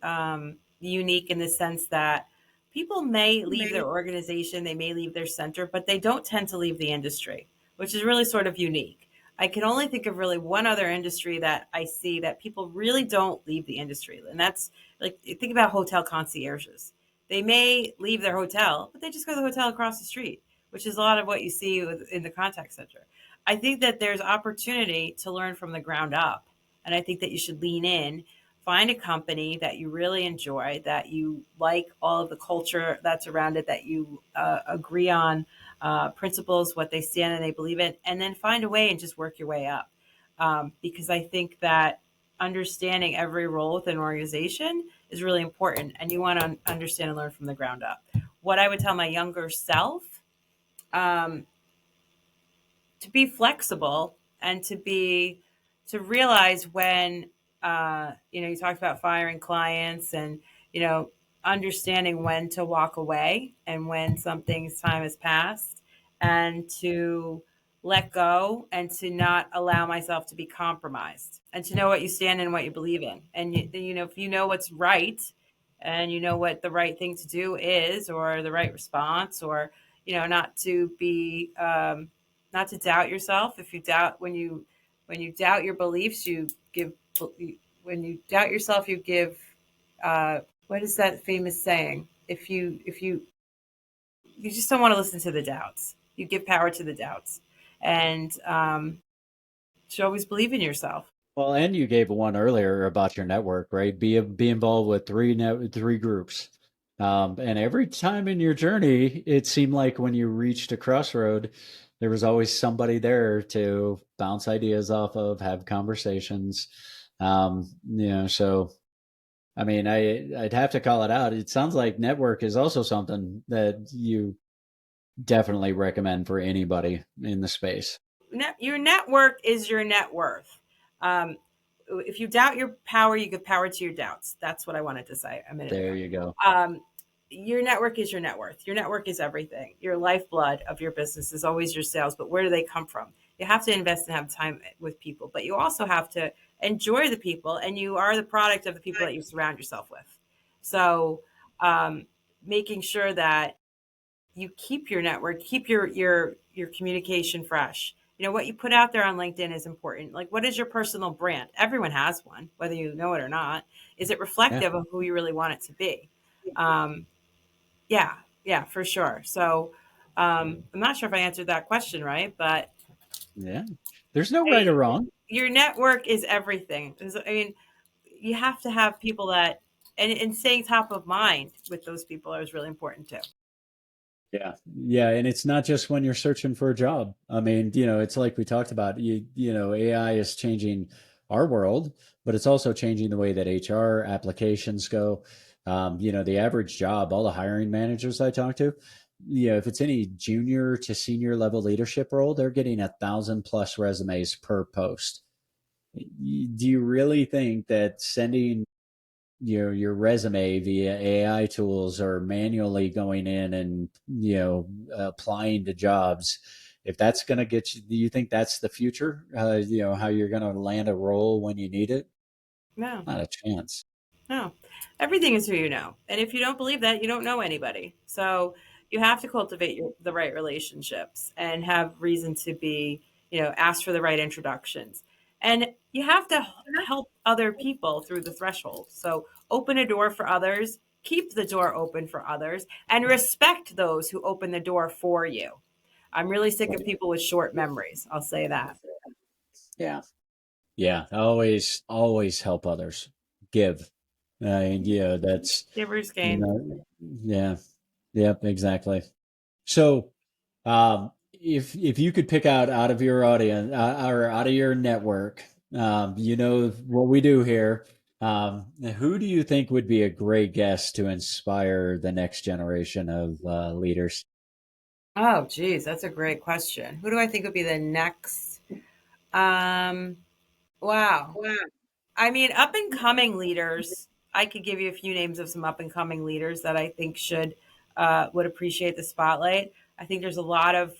unique in the sense that people may leave their organization, they may leave their center, but they don't tend to leave the industry, which is really sort of unique. I can only think of really one other industry that I see that people really don't leave the industry, and that's like think about hotel concierges. They may leave their hotel, but they just go to the hotel across the street, which is a lot of what you see in the contact center. I think that there's opportunity to learn from the ground up, and I think that you should lean in, find a company that you really enjoy, that you like all of the culture that's around it, that you agree on principles, what they stand and they believe in, and then find a way and just work your way up. Because I think that understanding every role within an organization is really important, and you want to understand and learn from the ground up. What I would tell my younger self, um, to be flexible and to realize when you talked about firing clients and you know understanding when to walk away and when something's time has passed, and to let go and to not allow myself to be compromised, and to know what you stand in and what you believe in, and if you know what's right and you know what the right thing to do is, or the right response, or not to be not to doubt yourself. If you doubt when you doubt your beliefs, you give. When you doubt yourself, you give. What is that famous saying? If you just don't want to listen to the doubts, you give power to the doubts, and you should always believe in yourself. Well, and you gave one earlier about your network, right? Be involved with three groups. And every time in your journey, it seemed like when you reached a crossroad, there was always somebody there to bounce ideas off of, have conversations. So I mean, I'd have to call it out. It sounds like network is also something that you definitely recommend for anybody in the space. Your network is your net worth. Um, if you doubt your power, you give power to your doubts. That's what I wanted to say a minute There ago. you go. Um, your network is your net worth. Your network is everything. Your lifeblood of your business is always your sales, but where do they come from? You have to invest and have time with people, but you also have to enjoy the people, and you are the product of the people that you surround yourself with. So, um, making sure that you keep your network, keep your communication fresh. What you put out there on LinkedIn is important. Like, what is your personal brand? Everyone has one, whether you know it or not. Is it Yeah. reflective of who you really want it to be? Um, yeah, yeah, for sure. So, I'm not sure if I answered that question right, but Yeah. There's no right I, or wrong. your network is everything. I mean, you have to have people that, and staying top of mind with those people is really important too. Yeah. Yeah. And it's not just when you're searching for a job. I mean, it's like we talked about, AI is changing our world, but it's also changing the way that HR applications go. The average job, all the hiring managers I talk to, if it's any junior to senior level leadership role, they're getting 1,000+ resumes per post. Do you really think that sending your resume via AI tools or manually going in and applying to jobs, if that's going to get you, do you think that's the future? How you're going to land a role when you need it? No. Not a chance. No, everything is who you know. And if you don't believe that, you don't know anybody. So you have to cultivate the right relationships and have reason to be, ask for the right introductions. And you have to help other people through the threshold. So open a door for others, keep the door open for others, and respect those who open the door for you. I'm really sick of people with short memories. I'll say that. Yeah. Yeah. Always help others. Give. And that's, Givers you gain. know, yeah. Yep, exactly. So, if you could pick out of your audience or out of your network, what we do here. Who do you think would be a great guest to inspire the next generation of leaders? Oh, geez, that's a great question. Who do I think would be the next? Um, wow. I mean, up and coming leaders. I could give you a few names of some up and coming leaders that I think should would appreciate the spotlight. I think there's a lot of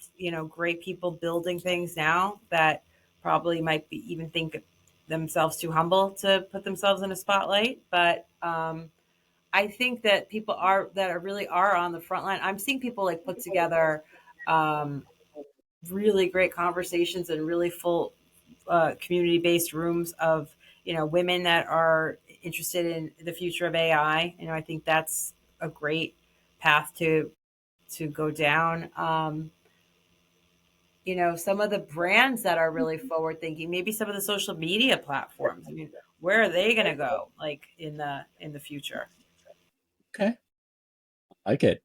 great people building things now that probably might be even think themselves too humble to put themselves in a spotlight. But I think that people are really are on the front line. I'm seeing people like put together um, really great conversations and really full community based rooms of women that are interested in the future of AI. I think that's a great path to go down. Some of the brands that are really forward thinking, maybe some of the social media platforms. I mean, where are they going to go like in the future? Okay, I like it.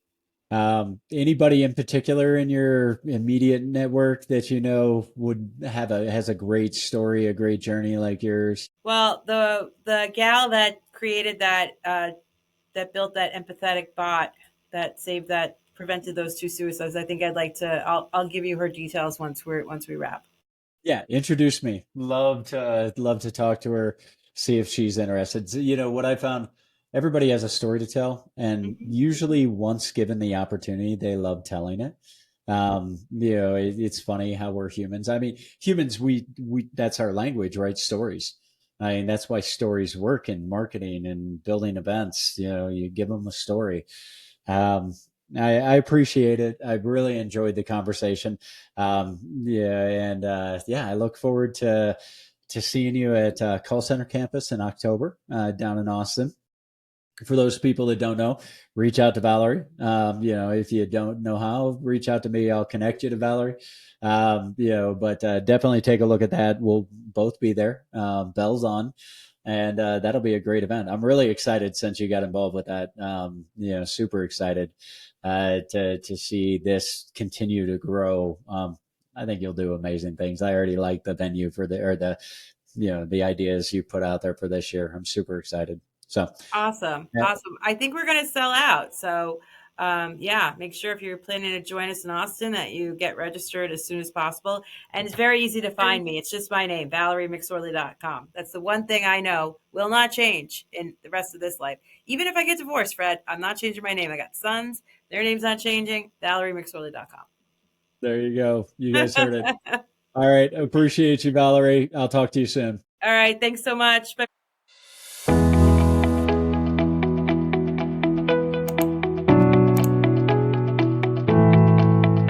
Anybody in particular in your immediate network that would has a great story, a great journey like yours? Well, the gal that created that built that empathetic bot that saved that prevented those two suicides. I think I'd like to. I'll give you her details once we wrap. Yeah, introduce me. Love to talk to her, see if she's interested. So, what I found, everybody has a story to tell, and Mhm. usually once given the opportunity, they love telling it. It's funny how we're humans. I mean, humans, we that's our language, right? Stories. I mean, that's why stories work in marketing and building events. You give them a story. Um, I appreciate it. I've really enjoyed the conversation. Yeah, and yeah, I look forward to seeing you at Call Center Campus in October down in Austin. For those people that don't know, reach out to Valerie. If you don't know how, reach out to me. I'll connect you to Valerie. But definitely take a look at that. We'll both be there. Bells on, and that'll be a great event. I'm really excited since you got involved with that. Super excited to see this continue to grow. I think you'll do amazing things. I already like the venue for the ideas you put out there for this year. I'm super excited. So, Awesome, yeah, awesome. I think we're going to sell out. So, yeah, make sure if you're planning to join us in Austin that you get registered as soon as possible. And it's very easy to find me. It's just my name, ValerieMcSorley.com. That's the one thing I know will not change in the rest of this life. Even if I get divorced, Fred, I'm not changing my name. I got sons; their name's not changing. there you go. You guys heard it. ValerieMcSorley.com. All right. Appreciate you, Valerie. I'll talk to you soon. All right. Thanks so much. Bye.